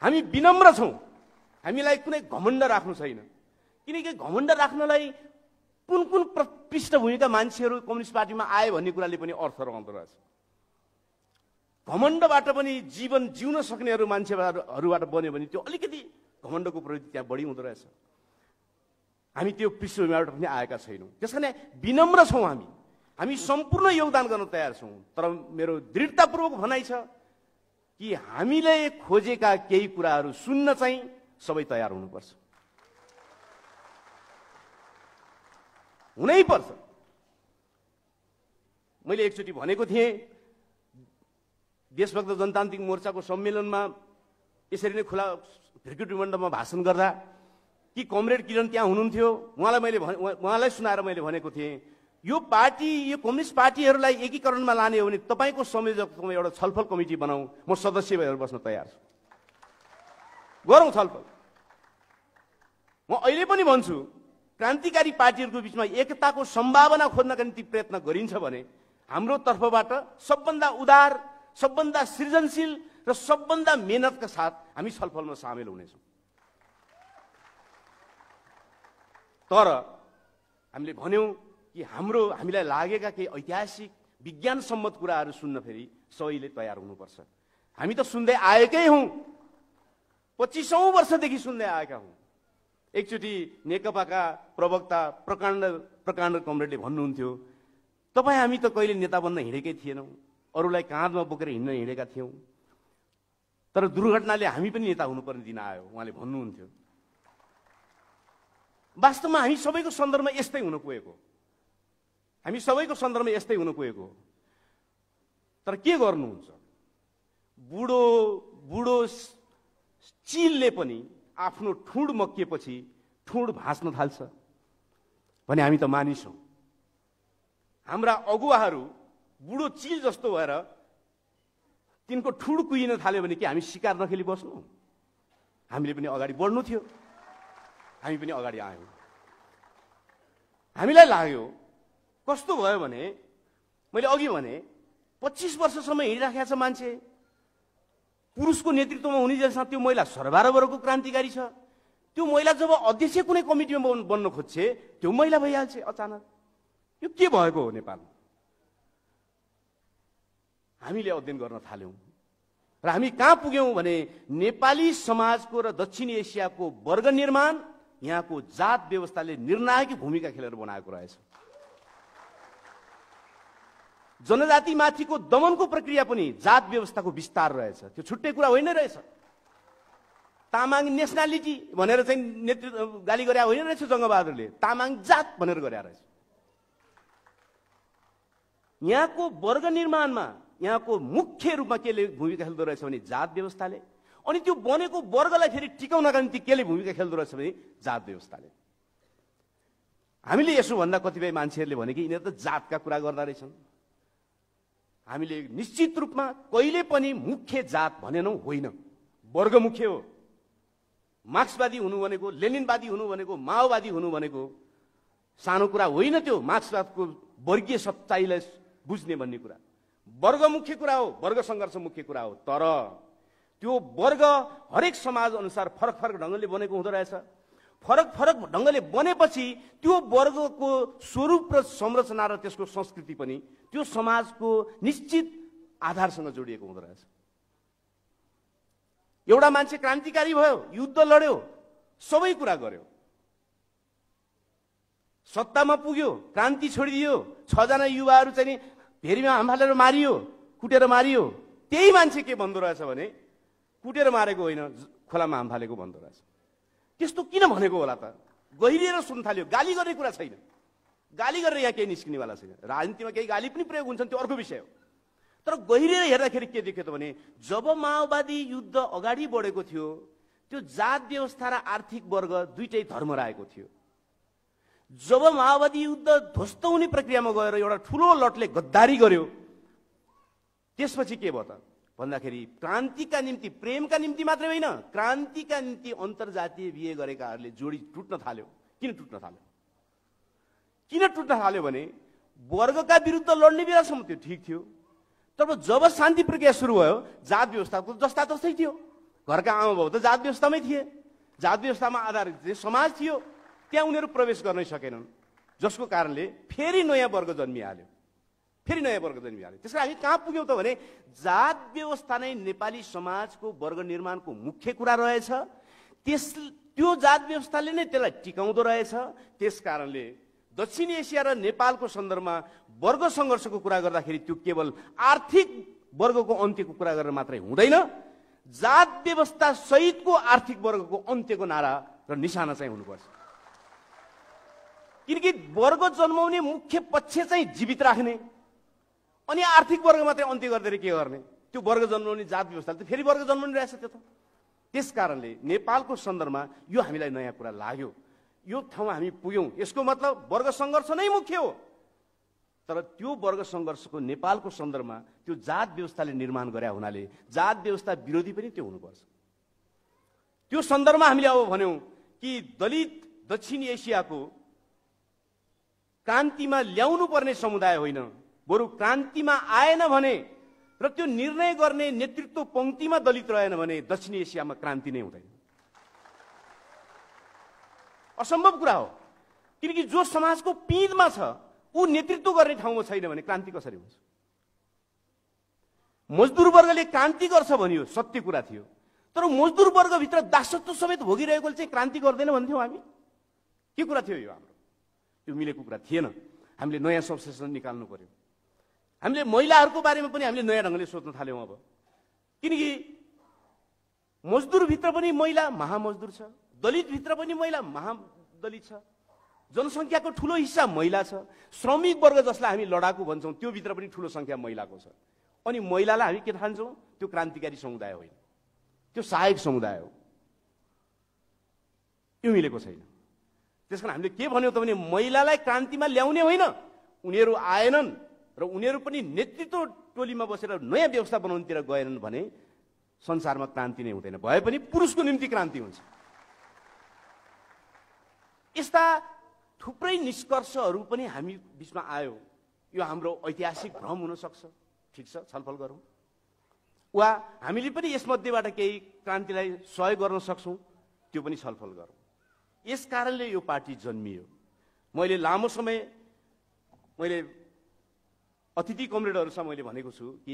हामी विनम्र छौँ। हामीलाई कुनै घमण्ड राख्नु छैन। किनकि घमण्ड राख्नलाई कुन पृष्ठभूमिका मान्छेहरू कम्युनिस्ट पार्टीमा आए भन्ने कुराले पनि अर्थ रहँदो रहेछ। घमण्डबाट पनि जीवन जिउन सक्नेहरू मान्छेहरूबाट बन्यो भने त्यो अलिकति घमण्डको प्रवृत्ति त्यहाँ बढी हुँदो रहेछ। हामी त्यो पृष्ठभूमिबाट पनि आएका छैनौँ। त्यसकारण विनम्र छौँ। हामी सम्पूर्ण योगदान गर्न तयार छौँ। तर मेरो दृढतापूर्वक भनाइ छ कि हामीले खोजेका केही कुराहरू सुन्न चाहिँ सबै तयार हुनुपर्छ, हुनै पर्छ। मैले एकचोटि भनेको थिएँ, देशभक्त जनतान्त्रिक मोर्चाको सम्मेलनमा यसरी नै खुला भिर्कुटी मण्डपमा भाषण गर्दा कि कमरेड किरण त्यहाँ हुनुहुन्थ्यो, उहाँलाई सुनाएर मैले भनेको थिएँ, यो पार्टी, यो कम्युनिस्ट पार्टीहरूलाई एकीकरणमा लाने हो भने तपाईँको संयोजकत्वमा एउटा छलफल कमिटी बनाऊ, म सदस्य भएर बस्न तयार छु, गरौँ छलफल। म अहिले पनि भन्छु, क्रान्तिकारी पार्टीहरूको बिचमा एकताको सम्भावना खोज्नका निम्ति प्रयत्न गरिन्छ भने हाम्रो तर्फबाट सबभन्दा उदार, सबभन्दा सृजनशील र सबभन्दा मेहनतका साथ हामी छलफलमा सामेल हुनेछौँ। तर हामीले भन्यौँ कि हामीलाई लागेका केही ऐतिहासिक विज्ञान सम्मत कुराहरू सुन्न फेरि सबैले तयार हुनुपर्छ। हामी त सुन्दै आएकै हौँ, 25औं वर्षदेखि सुन्दै आएका हौँ। एकचोटि नेकपाका प्रवक्ता प्रकाण्ड कमरेडले भन्नुहुन्थ्यो, तपाईँ हामी त कहिले नेता बन्न हिँडेकै थिएनौँ, अरूलाई काँधमा बोकेर हिँड्न हिँडेका थियौँ, तर दुर्घटनाले हामी पनि नेता हुनुपर्ने दिन आयो, उहाँले भन्नुहुन्थ्यो। वास्तवमा हामी सबैको सन्दर्भमा यस्तै हुन पुगेको, हामी सबैको सन्दर्भमा यस्तै हुन पुगेको। तर के गर्नुहुन्छ, बुढो चिलले पनि आफ्नो ठुँड मकिएपछि ठुँड भाँच्न थाल्छ भने हामी त मानिसौँ। हाम्रा अगुवाहरू बुढो चिल जस्तो भएर तिनको ठुँड कुहिन थाल्यो भने कि हामी शिकार नखेली बस्नु? हामीले पनि अगाडि बढ्नु थियो, हामी पनि अगाडि आयौँ। हामीलाई लाग्यो कस्तो भयो भने, मैले अघि भने 25 वर्षसम्म हिँडिराखेको छ मान्छे, पुरुषको नेतृत्वमा हुने जसमा त्यो महिला सर्वहाराको क्रान्तिकारी छ, त्यो महिला जब अध्यक्ष कुनै कमिटीमा बन्न खोज्छे त्यो महिला भइहाल्छ अचानक। यो के भएको हो नेपालमा? हामीले अध्ययन गर्न थाल्यौँ र हामी कहाँ पुग्यौँ भने नेपाली समाजको र दक्षिण एसियाको वर्ग निर्माण यहाँको जात व्यवस्थाले निर्णायक भूमिका खेलेर बनाएको रहेछ। जनजातिमाथिको दमनको प्रक्रिया पनि जात व्यवस्थाको विस्तार रहेछ, त्यो छुट्टै कुरा होइन रहेछ। तामाङ नेसनालिटी भनेर चाहिँ नेतृत्व गाली गरे होइन रहेछ जङ्गबहादुरले, तामाङ जात भनेर गरे रहेछ। यहाँको वर्ग निर्माणमा यहाँको मुख्य रूपमा केले भूमिका खेल्दो रहेछ भने जात व्यवस्थाले, अनि त्यो बनेको वर्गलाई फेरि टिकाउनका निम्ति केले भूमिका खेल्दो रहेछ भने जात व्यवस्थाले। हामीले यसो भन्दा कतिपय मान्छेहरूले भने कि यिनीहरू त जातका कुरा गर्दा रहेछन्। हामीले निश्चित रूपमा कहिले पनि मुख्य जात भनेनौँ, होइन, वर्ग मुख्य हो। मार्क्सवादी हुनु भनेको, लेनिनवादी हुनु भनेको, माओवादी हुनु भनेको सानो कुरा होइन। त्यो मार्क्सवादको वर्गीय सच्चाइलाई बुझ्ने भन्ने कुरा वर्ग मुख्य कुरा हो, वर्ग सङ्घर्ष मुख्य कुरा हो। तर त्यो वर्ग हरेक समाज अनुसार फरक फरक ढङ्गले बनेको हुँदो रहेछ। फरक फरक ढङ्गले बनेपछि त्यो वर्गको स्वरूप र संरचना र त्यसको संस्कृति पनि त्यो समाजको निश्चित आधारसँग जोडिएको हुँदो रहेछ। एउटा मान्छे क्रान्तिकारी भयो, युद्ध लड्यो, सबै कुरा गर्यो, सत्तामा पुग्यो, क्रान्ति छोडिदियो, 6 जना युवाहरू चाहिँ नि भेरीमा हामफालेर मारियो, कुटेर मारियो। त्यही मान्छे के भन्दो रहेछ भने कुटेर मारेको होइन, खोलामा हामफालेको भन्दो रहेछ। त्यस्तो किन भनेको होला त? गहिरिएर सुन्न थाल्यो, गाली गर्ने कुरा छैन, गाली गरेर यहाँ केही निस्किनेवाला छैन। राजनीतिमा केही गाली पनि प्रयोग हुन्छन्, त्यो अर्को विषय हो। तर गहिरिएर हेर्दाखेरि के देख्यो त भने जब माओवादी युद्ध अगाडि बढेको थियो त्यो जात व्यवस्था र आर्थिक वर्ग दुईटै धर्म रहेको थियो। जब माओवादी युद्ध ध्वस्त हुने प्रक्रियामा गएर एउटा ठुलो लटले गद्दारी गर्यो, त्यसपछि के भयो त भन्दाखेरि क्रान्तिका निम्ति, प्रेमका निम्ति मात्रै होइन, क्रान्तिका निम्ति अन्तर्जातीय बिहे गरेकाहरूले जोडी टुट्न थाल्यो। किन टुट्न थाल्यो? किन टुट्न थाल्यो भने वर्गका विरुद्ध लड्ने बेलासम्म त्यो ठिक थियो, तर जब शान्ति प्रक्रिया सुरु भयो जात व्यवस्थाको जस्ता जस्तै थियो। घरका आमा बाउ त जात व्यवस्थामै थिए, जात व्यवस्थामा आधारित समाज थियो, त्यहाँ उनीहरू प्रवेश गर्नै सकेनन्, जसको कारणले फेरि नयाँ वर्ग जन्मिहाल्यो, फेरि नयाँ वर्ग जन्मिहाल्यो। त्यसकारण हामी कहाँ पुग्यौँ त भने जात व्यवस्था नै नेपाली समाजको वर्ग निर्माणको मुख्य कुरा रहेछ। त्यो जात व्यवस्थाले नै त्यसलाई टिकाउँदो रहेछ। त्यस कारणले दक्षिण एसिया र नेपालको सन्दर्भमा वर्ग सङ्घर्षको कुरा गर्दाखेरि त्यो केवल आर्थिक वर्गको अन्त्यको कुरा गरेर मात्रै हुँदैन, जात व्यवस्था सहितको आर्थिक वर्गको अन्त्यको नारा र निशाना चाहिँ हुनुपर्छ। किनकि वर्ग जन्माउने मुख्य पक्ष चाहिँ जीवित राख्ने, अनि आर्थिक वर्ग मात्रै अन्त्य गर्दै के गर्ने? त्यो वर्ग जन्माउने जात व्यवस्थाले त फेरि वर्ग जन्माउने रहेछ त्यो त। त्यस कारणले नेपालको सन्दर्भमा यो हामीलाई नयाँ कुरा लाग्यो। यो ठाउँमा हामी पुग्यौँ, यसको मतलब वर्ग सङ्घर्ष नै मुख्य हो। तर त्यो वर्ग सङ्घर्षको नेपालको सन्दर्भमा त्यो जात व्यवस्थाले निर्माण गरे हुनाले जात व्यवस्था विरोधी पनि त्यो हुनुपर्छ। त्यो सन्दर्भमा हामीले अब भन्यौँ कि दलित दक्षिण एसियाको क्रान्तिमा ल्याउनु पर्ने समुदाय होइन, बरु क्रान्तिमा आएन भने र त्यो निर्णय गर्ने नेतृत्व पंक्तिमा दलित रहेन भने दक्षिण एसियामा क्रान्ति नै हुँदैन। असम्भव कुरा हो, किनकि जो समाजको पिँधमा छ ऊ नेतृत्व गर्ने ठाउँमा छैन भने क्रान्ति कसरी हुन्छ? मजदुर वर्गले क्रान्ति गर्छ भनियो, सत्य कुरा थियो, तर मजदुर वर्गभित्र दासत्व समेत भोगिरहेकोले चाहिँ क्रान्ति गर्दैन भन्थ्यौँ हामी। के कुरा थियो यो? हाम्रो यो मिलेको कुरा थिएन। हामीले नयाँ सबसेसन निकाल्नु पर्यो। हामीले महिलाहरूको बारेमा पनि हामीले नयाँ ढङ्गले सोच्न थाल्यौँ अब, किनकि मजदुरभित्र पनि महिला महामजदुर छ, दलितभित्र पनि महिला महादलित छ, जनसङ्ख्याको ठुलो हिस्सा महिला छ, श्रमिक वर्ग जसलाई हामी लडाकु भन्छौँ त्यो भित्र पनि ठुलो सङ्ख्या महिलाको छ। अनि महिलालाई हामी के ठान्छौँ? त्यो क्रान्तिकारी समुदाय होइन, त्यो सहायक समुदाय हो। यो मिलेको छैन। त्यसकारण हामीले के भन्यौँ त भने महिलालाई क्रान्तिमा ल्याउने होइन, उनीहरू आएनन् र उनीहरू पनि नेतृत्व टोलीमा बसेर नयाँ व्यवस्था बनाउनेतिर गएनन् भने संसारमा क्रान्ति नै हुँदैन। भए पनि पुरुषको निम्ति क्रान्ति हुन्छ। यस्ता थुप्रै निष्कर्षहरू पनि हामी बिचमा आयो। यो हाम्रो ऐतिहासिक भ्रम हुन सक्छ, ठिक छ, छलफल गरौँ। वा हामीले पनि यसमध्येबाट केही क्रान्तिलाई सहयोग गर्न सक्छौँ, त्यो पनि छलफल गरौँ। यस कारणले यो पार्टी जन्मियो। मैले लामो समय अतिथि कमरेडहरूसँग मैले भनेको छु कि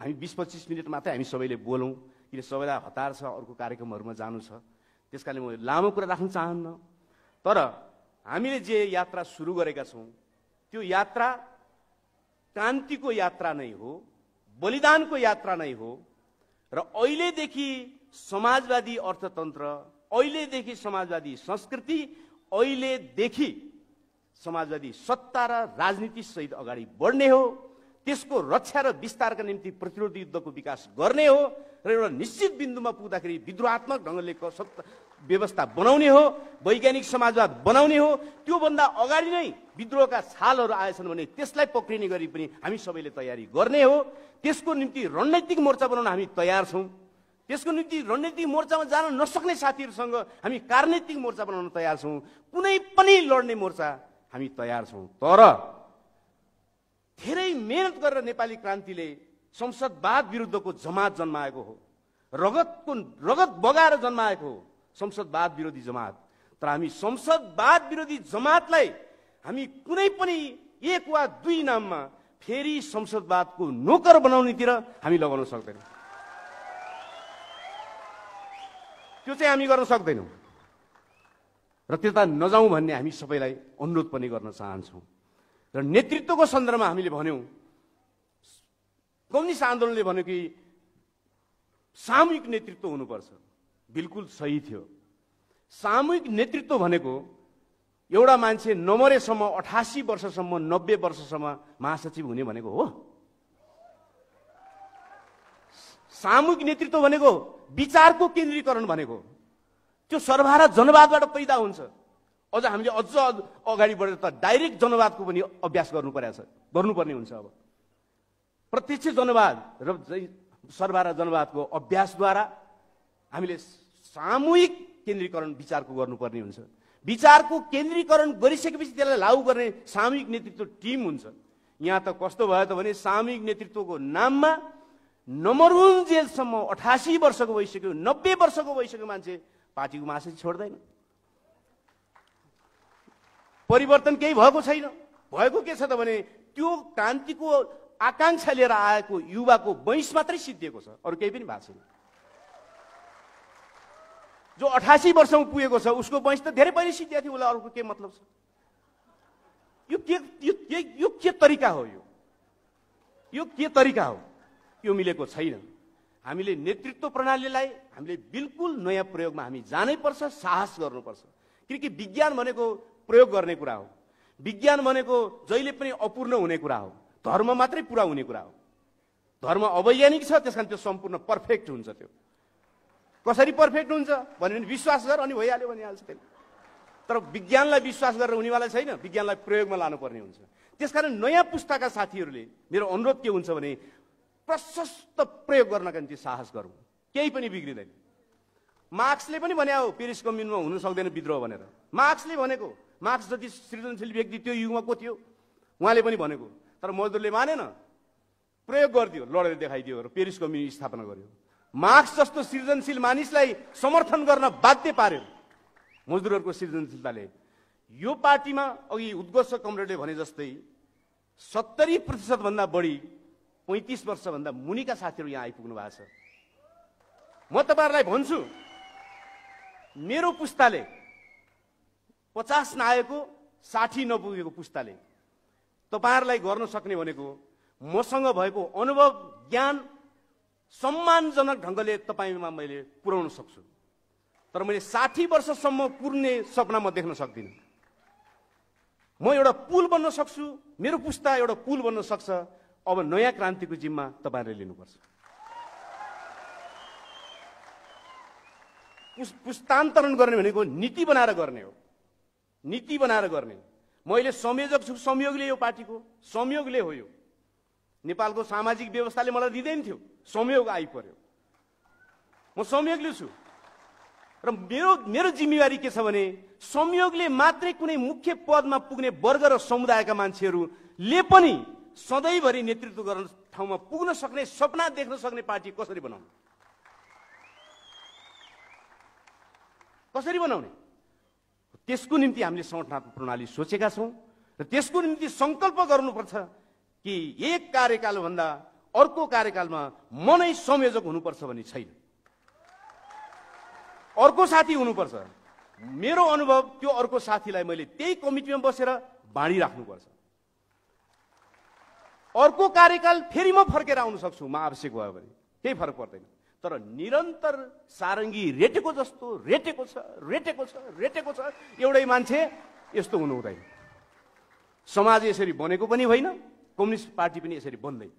हामी 20-25 मिनट मात्रै हामी सबैले बोलौँ, किन सबैलाई हतार छ, अर्को कार्यक्रमहरूमा जानु छ। त्यस कारणले म लामो कुरा राख्न चाहन्न। तर हामीले जे यात्रा सुरु गरेका छौँ त्यो यात्रा क्रान्तिको यात्रा नै हो, बलिदानको यात्रा नै हो। र अहिलेदेखि समाजवादी अर्थतन्त्र, अहिलेदेखि समाजवादी संस्कृति, अहिलेदेखि समाजवादी सत्ता र राजनीति सहित अगाडि बढ्ने हो। त्यसको रक्षा र विस्तारका निम्ति प्रतिरोध युद्धको विकास गर्ने हो र एउटा निश्चित बिन्दुमा पुग्दाखेरि विद्रोहात्मक ढङ्गले व्यवस्था बनाउने हो, वैज्ञानिक समाजवाद बनाउने हो। त्योभन्दा अगाडि नै विद्रोहका छालहरू आएछन् भने त्यसलाई पक्रिने गरी पनि हामी सबैले तयारी गर्ने हो। त्यसको निम्ति रणनीतिक मोर्चा बनाउन हामी तयार छौँ। त्यसको निम्ति रणनीतिक मोर्चामा जान नसक्ने साथीहरूसँग हामी राजनीतिक मोर्चा बनाउन तयार छौँ। कुनै पनि लड्ने मोर्चा हामी तयार छौँ। तर धेरै मेहनत गरेर नेपाली क्रान्तिले संसदवाद विरुद्धको जमात जन्माएको हो, रगत बगाएर जन्माएको हो संसदवाद विरोधी जमात। तर हामी संसदवाद विरोधी जमातलाई हामी कुनै पनि एक वा दुई नाममा फेरि संसदवादको नोकर बनाउनेतिर हामी लगाउन सक्दैनौँ। त्यो चाहिँ हामी गर्न सक्दैनौँ र त्यता नजाउँ भन्ने हामी सबैलाई अनुरोध पनि गर्न चाहन्छौँ। र नेतृत्वको सन्दर्भमा हामीले भन्यौँ, कम्युनिस्ट आन्दोलनले भन्यो कि सामूहिक नेतृत्व हुनुपर्छ। बिल्कुल सही थियो। सामूहिक नेतृत्व भनेको एउटा मान्छे नमरेसम्म 88 वर्षसम्म 90 वर्षसम्म महासचिव हुने भनेको हो। सामूहिक नेतृत्व भनेको विचारको केन्द्रीकरण भनेको त्यो सर्वहारा जनवादबाट पैदा हुन्छ। अझ हामीले अझ अगाडि बढेर त डाइरेक्ट जनवादको पनि अभ्यास गर्नुपर्ने हुन्छ। अब प्रत्यक्ष जनवाद र सर्वहारा जनवादको अभ्यासद्वारा हामीले सामूहिक केन्द्रीकरण विचारको गर्नुपर्ने हुन्छ। विचारको केन्द्रीकरण गरिसकेपछि त्यसलाई लागू गर्ने सामूहिक नेतृत्व टिम हुन्छ। यहाँ त कस्तो भयो त भने सामूहिक नेतृत्वको नाममा नमरुन जेलसम्म 88 वर्षको भइसक्यो, 90 वर्षको भइसक्यो मान्छे पार्टीको महासचिव छोड्दैन। परिवर्तन केही भएको छैन। भएको के छ त भने त्यो क्रान्तिको आकांक्षा लिएर आएको युवाको वंश मात्रै सिद्धिएको छ, अरू केही पनि भएको छैन। जो 88 वर्षमा पुगेको छ उसको वंश त धेरै पहिले सिद्धिएको थियो, उसलाई अरूको के मतलब छ? यो के तरिका हो? यो के तरिका हो? यो मिलेको छैन। हामीले नेतृत्व प्रणालीलाई हामीले बिल्कुल नयाँ प्रयोगमा हामी जानै पर्छ, साहस गर्नुपर्छ। किनकि विज्ञान भनेको प्रयोग गर्ने कुरा हो। विज्ञान भनेको जहिले पनि अपूर्ण हुने कुरा हो, धर्म मात्रै पुरा हुने कुरा हो। धर्म अवैज्ञानिक छ, त्यसकारण त्यो सम्पूर्ण पर्फेक्ट हुन्छ। त्यो कसरी पर्फेक्ट हुन्छ भन्यो भने विश्वास गर अनि भइहाल्यो भनिहाल्छ त्यसले। तर विज्ञानलाई विश्वास गरेर हुनेवाला छैन, विज्ञानलाई प्रयोगमा लानुपर्ने हुन्छ। त्यसकारण नयाँ पुस्ताका साथीहरूले मेरो अनुरोध के हुन्छ भने प्रशस्त प्रयोग गर्नका निम्ति साहस गरौँ, केही पनि बिग्रिँदैन। मार्क्सले पनि भने हो पेरिस कम्युनमा हुन सक्दैन विद्रोह भनेर। मार्क्सले भनेको, मार्क्स जति सृजनशील व्यक्ति त्यो युगमा को थियो उहाँले पनि भनेको, तर मजदुरले मानेन, प्रयोग गरिदियो, लडेर देखाइदियो र पेरिस कम्युन स्थापना गर्यो। मार्क्स जस्तो सृजनशील मानिसलाई समर्थन गर्न बाध्य पार्यो मजदुरहरूको सृजनशीलताले। यो पार्टीमा अघि उद्घोष कमरेडले भने जस्तै 70% भन्दा बढी 35 वर्षभन्दा मुनिका साथीहरू यहाँ आइपुग्नु भएको छ। म तपाईहरुलाई भन्छु, मेरो पुस्ताले 50 नआएको 60 नपुगेको पुस्ताले तपाईहरुलाई गर्न सक्ने भनेको मसँग भएको अनुभव ज्ञान सम्मानजनक ढंगले तपाईमा मैले पुर्याउन सक्छु। तर मैले 60 वर्षसम्म पुर्ने सपना म देख्न सक्दिनँ। म एउटा पुल बन्न सक्छु, मेरो पुस्ता एउटा पुल बन्न सक्छ। अब नयाँ क्रान्तिको जिम्मा तपाईहरुले लिनुपर्छ। पुस्तान्तरण गर्ने भनेको नीति बनाएर गर्ने हो, नीति बनाएर गर्ने। मैले संयोजक छु, संयोगले यो पार्टीको संयोगले हो। यो नेपालको सामाजिक व्यवस्थाले मलाई दिँदैन थियो, संयोग आइपर्यो। म संयोगले छु र मेरो जिम्मेवारी के छ भने संयोगले मात्रै कुनै मुख्य पदमा पुग्ने वर्ग र समुदायका मान्छेहरूले पनि सधैँभरि नेतृत्व गर्न ठाउँमा पुग्न सक्ने सपना देख्न सक्ने पार्टी कसरी बनाउने, कसरी बनाउने, त्यसको निम्ति हामीले संगठनात्मक प्रणाली सोचेका छौं र त्यसको निम्ति संकल्प गर्नुपर्छ कि एक कार्यकाल भन्दा अर्को कार्यकालमा म नै संयोजक हुनुपर्छ भन्ने छैन। अर्को साथी हुनुपर्छ। मेरो अनुभव त्यो अर्को साथीलाई मैले त्यही कमिटीमा बसेर बाँडिराख्नुपर्छ। अर्को कार्यकाल फेरि म फर्केर आउन सक्छु, म आवश्यक भयो भने, केही फरक पर्दैन। तर निरन्तर सारङ्गी रेटेको जस्तो रेटेको छ रेटेको छ रेटेको छ एउटै मान्छे यस्तो हुनु हुँदैन। समाज यसरी बनेको पनि होइन, कम्युनिस्ट पार्टी पनि यसरी बन्दैन।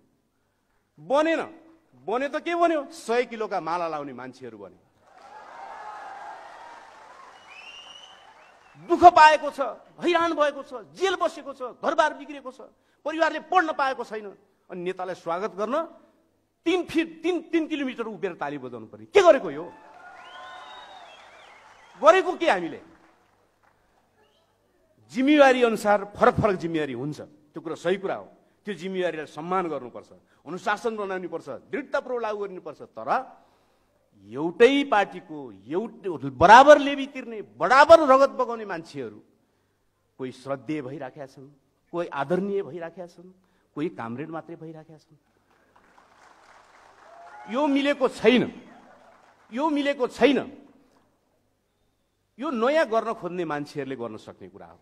बनेन, बने त के बन्यो, 100 किलोका माला लाउने मान्छेहरू बने। दुःख पाएको छ, हैरान भएको छ, जेल बसेको छ, घरबार बिग्रेको छ, परिवारले पढ्न पाएको छैन। अनि नेतालाई स्वागत गर्न 3 किलोमिटर उभिएर ताली बजाउनु पर्यो। के गरेको यो? गरेको के? हामीले जिम्मेवारी अनुसार फरक फरक जिम्मेवारी हुन्छ, त्यो कुरा सही कुरा हो। त्यो जिम्मेवारीलाई सम्मान गर्नुपर्छ, अनुशासन बनाउनुपर्छ, दृढतापूर्वक लागू गर्नुपर्छ। तर एउटै पार्टीको बराबर लेबी तिर्ने, बराबर रगत बगाउने मान्छेहरू कोही श्रद्धेय भइराखेका छन्, कोही आदरणीय भइराखेका छन्, कोही कामरेड मात्रै भइराखेका छन्। यो मिलेको छैन, यो मिलेको छैन। यो नयाँ गर्न खोज्ने मान्छेहरूले गर्न सक्ने कुरा हो।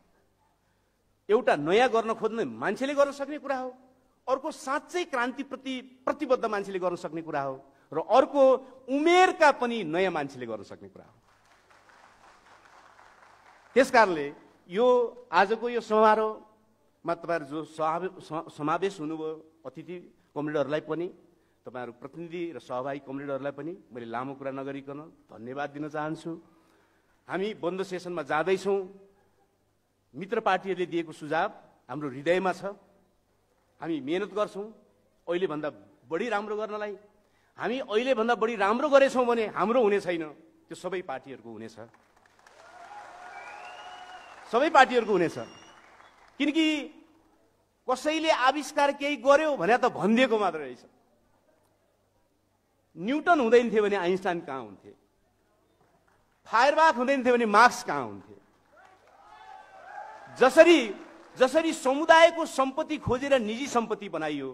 एउटा नयाँ गर्न खोज्ने मान्छेले गर्न सक्ने कुरा हो, अर्को साँच्चै क्रान्तिप्रति प्रतिबद्ध मान्छेले गर्न सक्ने कुरा हो, र अर्को उमेरका पनि नयाँ मान्छेले गर्न सक्ने कुरा हो। त्यसकारणले यो आजको यो समारोहमा तपाईहरु जो समावेश हुनुभयो, अतिथि कमरेडहरूलाई पनि, तपाईहरु प्रतिनिधि र सहभागी कमरेडहरूलाई पनि मैले लामो कुरा नगरिकन धन्यवाद दिन चाहन्छु। हामी बन्द सेसनमा जाँदैछौँ। मित्र पार्टीहरूले दिएको सुझाव हाम्रो हृदयमा छ। हामी मेहनत गर्छौँ अहिले भन्दा बढी राम्रो गर्नलाई। हामी अहिले भन्दा बढी राम्रो गरेछौँ भने हाम्रो हुने छैन, त्यो सबै पार्टीहरूको हुनेछ, सबै पार्टीहरूको हुनेछ। किनकि कसैले आविष्कार केही गर्यो भने त भनिदिएको मात्र रहेछ। न्युटन हुँदैन थियो भने आइन्स्टाइन कहाँ हुन्थे, फायरबाख हुँदैन थियो भने मार्क्स कहाँ हुन्थे। जसरी समुदायको सम्पत्ति खोजेर निजी सम्पत्ति बनाइयो,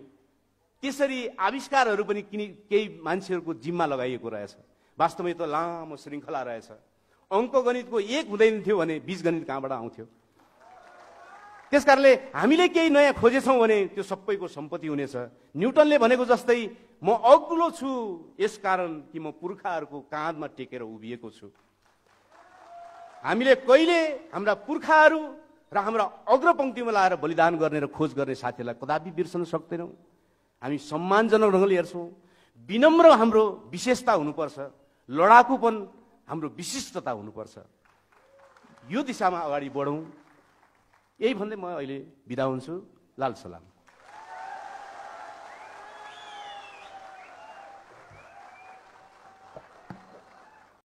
त्यसरी आविष्कारहरू पनि केही मान्छेहरूको जिम्मा लगाइएको रहेछ। वास्तवमै त लामो श्रृङ्खला रहेछ। अङ्कगणितको 1 हुँदैन थियो भने बीजगणित कहाँबाट आउँथ्यो? त्यसकारणले हामीले केही नयाँ खोजेछौँ भने त्यो सबैको सम्पत्ति हुनेछ। न्युटनले भनेको जस्तै म अग्लो छु यसकारण कि म पुर्खाहरूको काँधमा टेकेर उभिएको छु। हामीले कहिले हाम्रा पुर्खाहरू र हाम्रा अग्रपङ्क्तिमा लाएर बलिदान गर्ने र खोज गर्ने साथीहरूलाई कदापि बिर्सन सक्दैनौँ। हामी सम्मानजनक ढङ्गले हेर्छौँ। विनम्र हाम्रो विशेषता हुनुपर्छ, लडाकुपन हाम्रो विशिष्टता हुनुपर्छ। यो दिशामा अगाडि बढौँ। यही भन्दै म अहिले बिदा हुन्छु। लाल सलाम।